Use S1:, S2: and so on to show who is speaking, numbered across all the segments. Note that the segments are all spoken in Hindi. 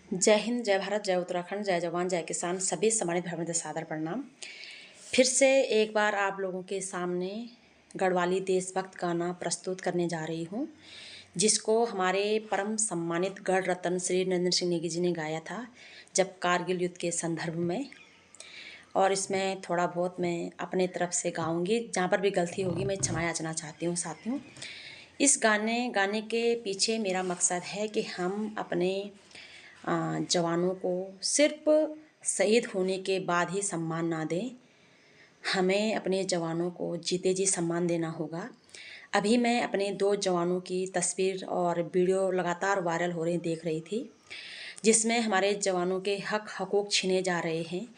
S1: जय हिंद, जय भारत, जय उत्तराखंड, जय जवान, जय किसान, सभी सम्मानित भाइयों को सादर प्रणाम। फिर से एक बार आप लोगों के सामने गढ़वाली देशभक्त गाना प्रस्तुत करने जा रही हूँ, जिसको हमारे परम सम्मानित गढ़ रत्न श्री नरेंद्र सिंह नेगी जी ने गाया था जब कारगिल युद्ध के संदर्भ में। और इसमें थोड़ा बहुत मैं अपने तरफ से गाऊंगी, जहाँ पर भी गलती होगी मैं क्षमा याचना चाहती हूँ साथियों। इस गाने के पीछे मेरा मकसद है कि हम अपने जवानों को सिर्फ शहीद होने के बाद ही सम्मान ना दें, हमें अपने जवानों को जीते जी सम्मान देना होगा। अभी मैं अपने 2 जवानों की तस्वीर और वीडियो लगातार वायरल हो रही देख रही थी, जिसमें हमारे जवानों के हक हकूक़ छीने जा रहे हैं।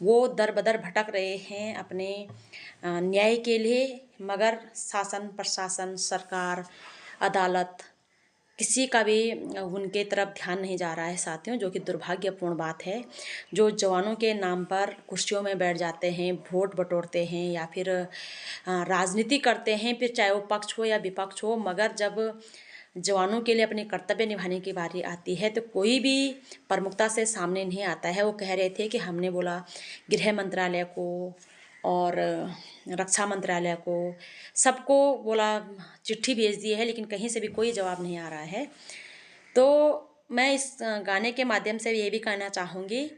S1: वो दर बदर भटक रहे हैं अपने न्याय के लिए, मगर शासन प्रशासन, सरकार, अदालत, किसी का भी उनके तरफ ध्यान नहीं जा रहा है साथियों, जो कि दुर्भाग्यपूर्ण बात है। जो जवानों के नाम पर कुर्सियों में बैठ जाते हैं, वोट बटोरते हैं या फिर राजनीति करते हैं, फिर चाहे वो पक्ष हो या विपक्ष हो, मगर जब जवानों के लिए अपने कर्तव्य निभाने की बारी आती है तो कोई भी प्रमुखता से सामने नहीं आता है। वो कह रहे थे कि हमने बोला गृह मंत्रालय को और रक्षा मंत्रालय को, सबको बोला, चिट्ठी भेज दी है, लेकिन कहीं से भी कोई जवाब नहीं आ रहा है। तो मैं इस गाने के माध्यम से ये भी कहना चाहूँगी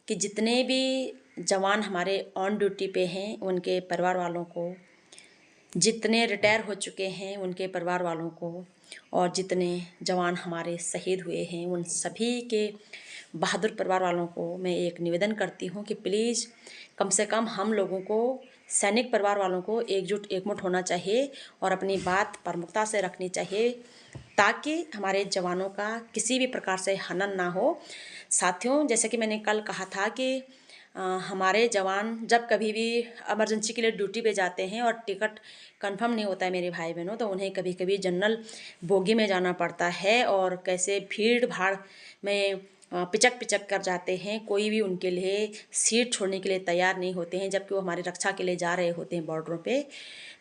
S1: कि जितने भी जवान हमारे ऑन ड्यूटी पे हैं उनके परिवार वालों को, जितने रिटायर हो चुके हैं उनके परिवार वालों को, और जितने जवान हमारे शहीद हुए हैं उन सभी के बहादुर परिवार वालों को मैं एक निवेदन करती हूँ कि प्लीज़ कम से कम हम लोगों को, सैनिक परिवार वालों को एकमुठ होना चाहिए और अपनी बात प्रमुखता से रखनी चाहिए, ताकि हमारे जवानों का किसी भी प्रकार से हनन ना हो। साथियों, जैसे कि मैंने कल कहा था कि हमारे जवान जब कभी भी इमरजेंसी के लिए ड्यूटी पे जाते हैं और टिकट कंफर्म नहीं होता है मेरे भाई बहनों, तो उन्हें कभी कभी जनरल बोगी में जाना पड़ता है और कैसे भीड़ भाड़ में पिचक पिचक कर जाते हैं। कोई भी उनके लिए सीट छोड़ने के लिए तैयार नहीं होते हैं, जबकि वो हमारी रक्षा के लिए जा रहे होते हैं बॉर्डरों पे।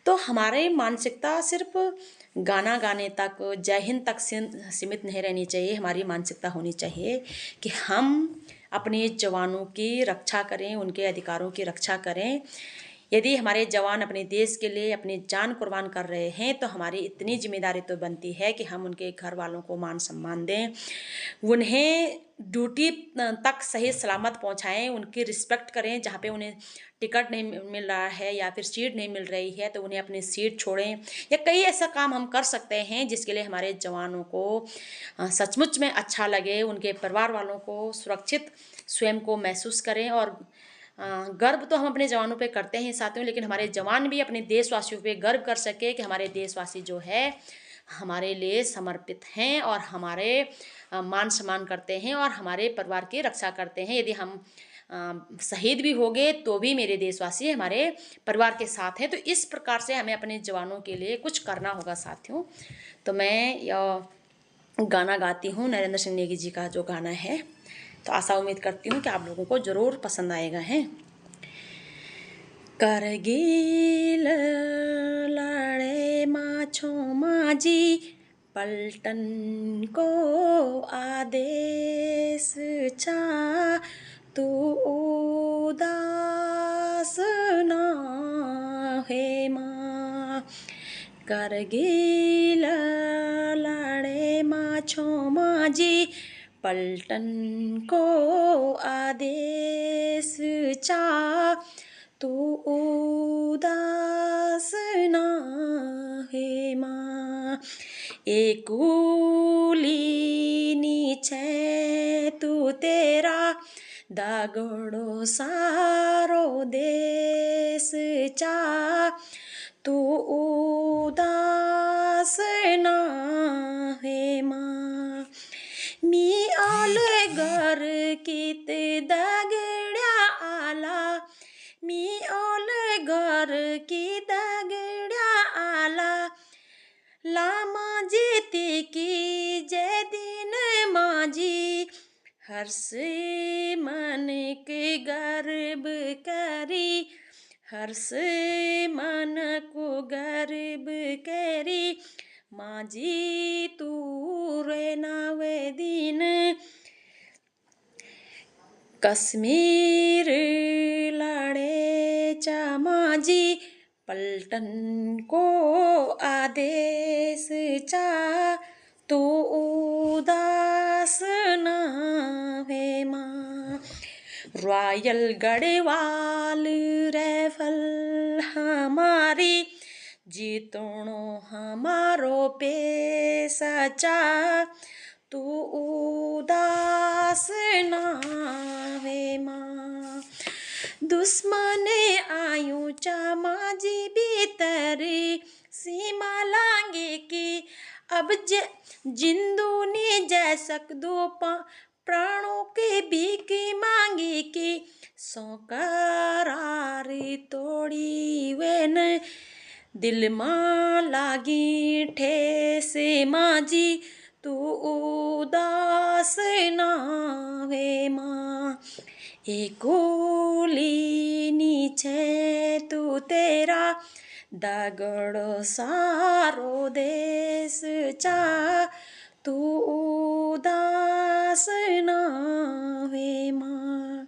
S1: तो हमारी मानसिकता सिर्फ गाना गाने तक, जय हिंद तक सीमित नहीं रहनी चाहिए। हमारी मानसिकता होनी चाहिए कि हम अपने जवानों की रक्षा करें, उनके अधिकारों की रक्षा करें। यदि हमारे जवान अपने देश के लिए अपनी जान कुर्बान कर रहे हैं तो हमारी इतनी जिम्मेदारी तो बनती है कि हम उनके घर वालों को मान सम्मान दें, उन्हें ड्यूटी तक सही सलामत पहुंचाएं, उनकी रिस्पेक्ट करें। जहाँ पे उन्हें टिकट नहीं मिल रहा है या फिर सीट नहीं मिल रही है तो उन्हें अपनी सीट छोड़ें, या कई ऐसा काम हम कर सकते हैं जिसके लिए हमारे जवानों को सचमुच में अच्छा लगे, उनके परिवार वालों को सुरक्षित स्वयं को महसूस करें। और गर्व तो हम अपने जवानों पे करते हैं साथियों, लेकिन हमारे जवान भी अपने देशवासियों पे गर्व कर सके कि हमारे देशवासी जो है हमारे लिए समर्पित हैं और हमारे मान सम्मान करते हैं और हमारे परिवार की रक्षा करते हैं। यदि हम शहीद भी हो गए तो भी मेरे देशवासी हमारे परिवार के साथ हैं। तो इस प्रकार से हमें अपने जवानों के लिए कुछ करना होगा साथियों। तो मैं गाना गाती हूँ, नरेंद्र सिंह नेगी जी का जो गाना है, तो आशा उम्मीद करती हूँ कि आप लोगों को ज़रूर पसंद आएगा है। करगिल लड़े माछों माजी, पलटन को आदेश छा, तू उदास ना है माँ। करगिल लड़े माछों माजी, पलटन को आदेश चा, तू उदास ना है माँ। एकुली नीचे तू तेरा दगड़ो सारो देश चा, तू उदास ना है माँ। मी आल घर कित दगड्या आला, मी ओल घर की दगड्या आला, लामा जीती की जय दिन माझी, हर्ष मन के गर्व करी, हर्ष मन को गर्व करी, माझी तू रे नावे दिन कश्मीर लड़े चामाजी, पलटन को आदेश चा, तू उदास ना है माँ। रॉयल गढ़वाल राइफल हमारी, जीतनो हमारो पेशा चा, तू उदास ना है माँ। दुश्मन आयु चामाजी भीतर, सीमा लांगे की अब जिंदू ने जै सक दो प्राणों के भीख मांगे की, सौ करार तोड़ी वेन दिल माँ लागी ठेस माँ जी, तू उदास ना वे माँ। एकुली नीचे तू तेरा दगड़ सारो देश चा, तू उदास ना वे माँ।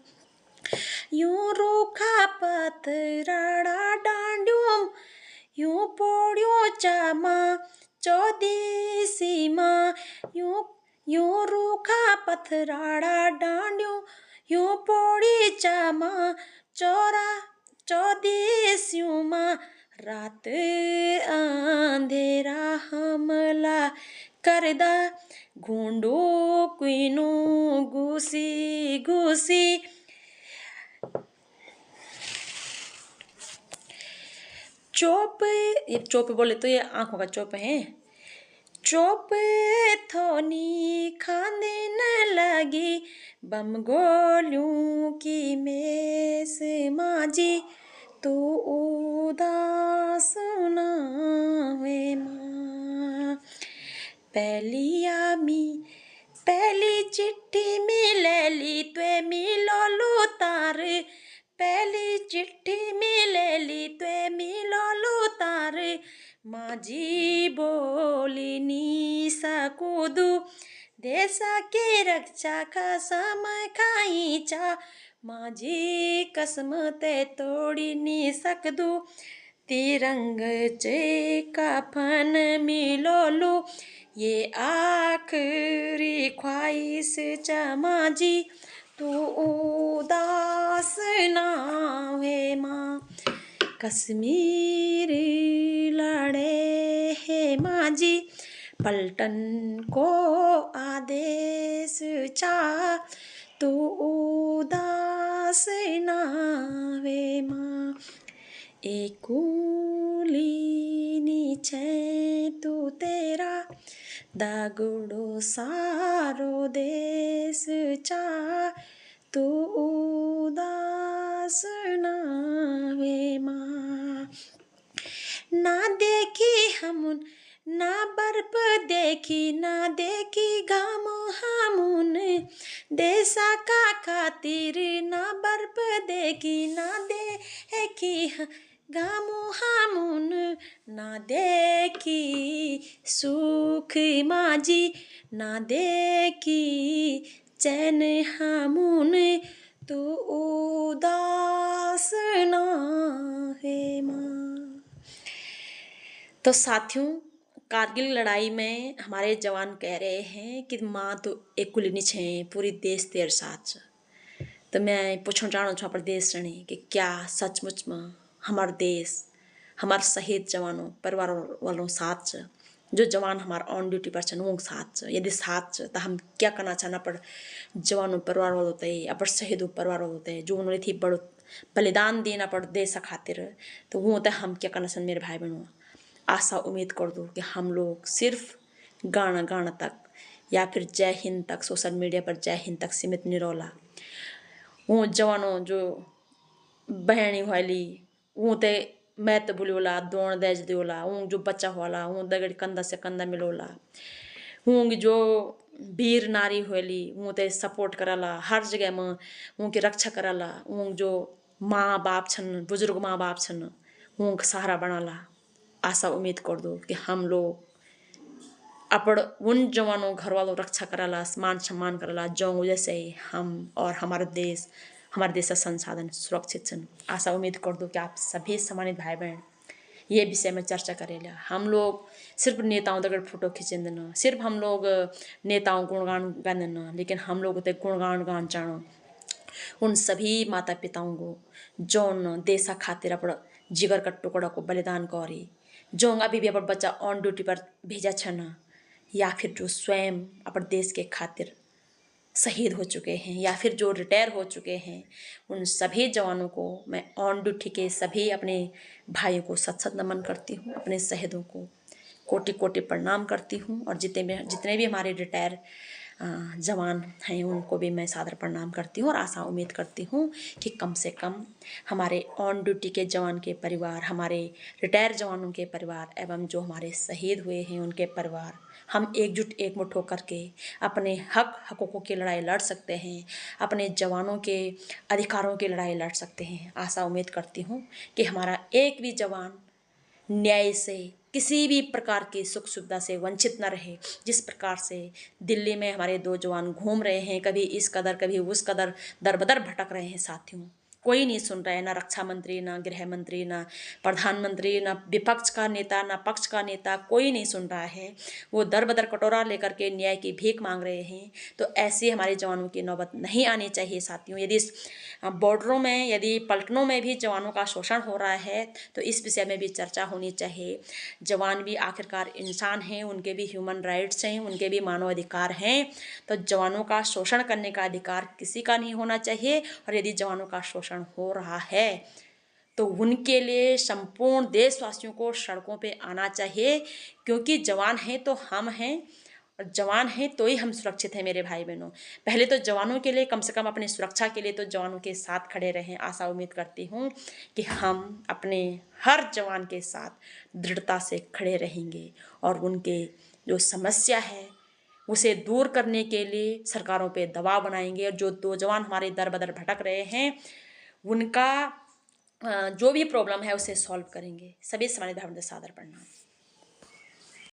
S1: यूं रूखा पथराड़ा डांड्यूम, यूं पोड़्यो चामा चौदेसी माँ। यूं रूखा पथराड़ा डांड्यूं, यूं पोड़ी चामा चौदेसियों माँ। रात अंधेरा हमला करदा, घूंडो कुइनो घुसी घुसी। चोप, ये चोप बोले तो ये आंखों का चोप है। चोप थोनी खाने न लगी, बम गोलियों की मेस माँ जी, तू उदास ना वे माँ। पहली चिट्ठी मिले ली त्वे मिलो लो तार, पहली चिट्ठी मिले ली त्वे मिलो लो तार। माँ जी बोली नी सकूदू, देशा के रक्षा का समय खाई चा। माँ जी कसम ते तोड़ी नी सकदू, तिरंग चे कफन मिलो लू, ये आखिरी ख्वाहिश चा माँ जी, तू उदास ना वे माँ। कश्मीर लड़े है माँ जी, पलटन को आदेश चा, तू उदास ना वे माँ। एकुली नीचे तू तेरा दगड़ो सारो देश चा, तू उदास ना वे माँ। ना देखी हम ना बर्फ देखी, ना देखी घाम हामुन देशा का खातिर, ना बर्फ देखी ना देखी घाम हामुन, ना देखी सुख माँ जी, ना देखी चैन हामुन, तू उदास ना है माँ। तो साथियों, कारगिल लड़ाई में हमारे जवान कह रहे हैं कि माँ तो एकुलिनी छे पूरी देश तेर साथ छ। तो मैं पूछना चाहूँ छो पर देश रणि कि क्या सचमुच में हमार देश हमार शहीद जवानों परिवार वालों साथ छ, जो जवान हमार ऑन ड्यूटी पर छन वो साथ छ। यदि साथ छ तो हम क्या करना चाहना पर जवानों परिवार वालों ते अपन शहीदों परिवार वालों ते जो उन्होंने थी बड़ो बलिदान देना पड़ देश खातिर, तो वो ते हम क्या करना चाहना मेरे भाई बहनों। आशा उम्मीद कर दो कि हम लोग सिर्फ गाना तक या फिर जय हिंद तक सोशल मीडिया पर जय हिंद तक सीमित नहीं रोला। वो जवानों जो बहनी वाली वो ते मैं तो बोलोला दौड़ देज दियोला, वो जो बच्चा होला वो दगड़ कंधा से कंधा मिलोला, वो जो वीर नारी होली वो ते सपोर्ट करला हर जगह में वो की रक्षा करला। वो जो माँ बाप छन बुजुर्ग माँ बाप छन वो सहारा बनाला। आशा उम्मीद कर दो कि हम लोग अपड़ उन जवानों घर वालों रक्षा करला, मान सम्मान करला जौं वजह से हम और हमारा देश का संसाधन सुरक्षित छन। आशा उम्मीद कर दो कि आप सभी सम्मानित भाई बहन ये विषय में चर्चा करेला। हम लोग सिर्फ नेताओं तक फोटो खींचेंगे न, सिर्फ हम लोग नेताओं गुणगान गाने न, लेकिन हम लोग ते गुणगान गान चाणो उन सभी माता पिताओं को जौन देशा खातिर अपन जिगर का टुकड़ा को बलिदान करी, जो अभी भी अपन बच्चा ऑन ड्यूटी पर भेजा छन, या फिर जो स्वयं अपन देश के खातिर शहीद हो चुके हैं, या फिर जो रिटायर हो चुके हैं, उन सभी जवानों को मैं ऑन ड्यूटी के सभी अपने भाइयों को सत सत नमन करती हूँ। अपने शहीदों को कोटि कोटि प्रणाम करती हूँ। और जितने भी हमारे रिटायर जवान हैं उनको भी मैं सादर प्रणाम करती हूँ और आशा उम्मीद करती हूँ कि कम से कम हमारे ऑन ड्यूटी के जवान के परिवार, हमारे रिटायर जवानों के परिवार एवं जो हमारे शहीद हुए हैं उनके परिवार, हम एकमुठ होकर के अपने हकों की लड़ाई लड़ सकते हैं, अपने जवानों के अधिकारों की लड़ाई लड़ सकते हैं। आशा उम्मीद करती हूँ कि हमारा एक भी जवान न्याय से किसी भी प्रकार की सुख सुविधा से वंचित न रहे। जिस प्रकार से दिल्ली में हमारे 2 जवान घूम रहे हैं, कभी इस कदर कभी उस कदर दर बदर भटक रहे हैं साथियों, कोई नहीं सुन रहा है, ना रक्षा मंत्री, ना गृह मंत्री, ना प्रधानमंत्री, ना विपक्ष का नेता, ना पक्ष का नेता, कोई नहीं सुन रहा है। वो दर बदर कटोरा लेकर के न्याय की भीख मांग रहे हैं। तो ऐसे हमारे जवानों की नौबत नहीं आनी चाहिए साथियों। यदि बॉर्डरों में, यदि पलटनों में भी जवानों का शोषण हो रहा है तो इस विषय में भी चर्चा होनी चाहिए। जवान भी आखिरकार इंसान हैं, उनके भी ह्यूमन राइट्स हैं, उनके भी मानव अधिकार हैं। तो जवानों का शोषण करने का अधिकार किसी का नहीं होना चाहिए। और यदि जवानों का शोषण हो रहा है तो उनके लिए संपूर्ण देशवासियों को सड़कों पे आना चाहिए, क्योंकि जवान हैं तो हम हैं, और जवान हैं तो ही हम सुरक्षित हैं मेरे भाई बहनों। पहले तो जवानों के लिए, कम से कम अपनी सुरक्षा के लिए तो जवानों के साथ खड़े रहें। आशा उम्मीद करती हूँ कि हम अपने हर जवान के साथ दृढ़ता से खड़े रहेंगे और उनके जो समस्या है उसे दूर करने के लिए सरकारों पे दबाव बनाएंगे। और जो 2 जवान हमारे दर बदर भटक रहे हैं उनका जो भी प्रॉब्लम है उसे सॉल्व करेंगे। सभी सम्मानित भाई बहनों, सादर प्रणाम।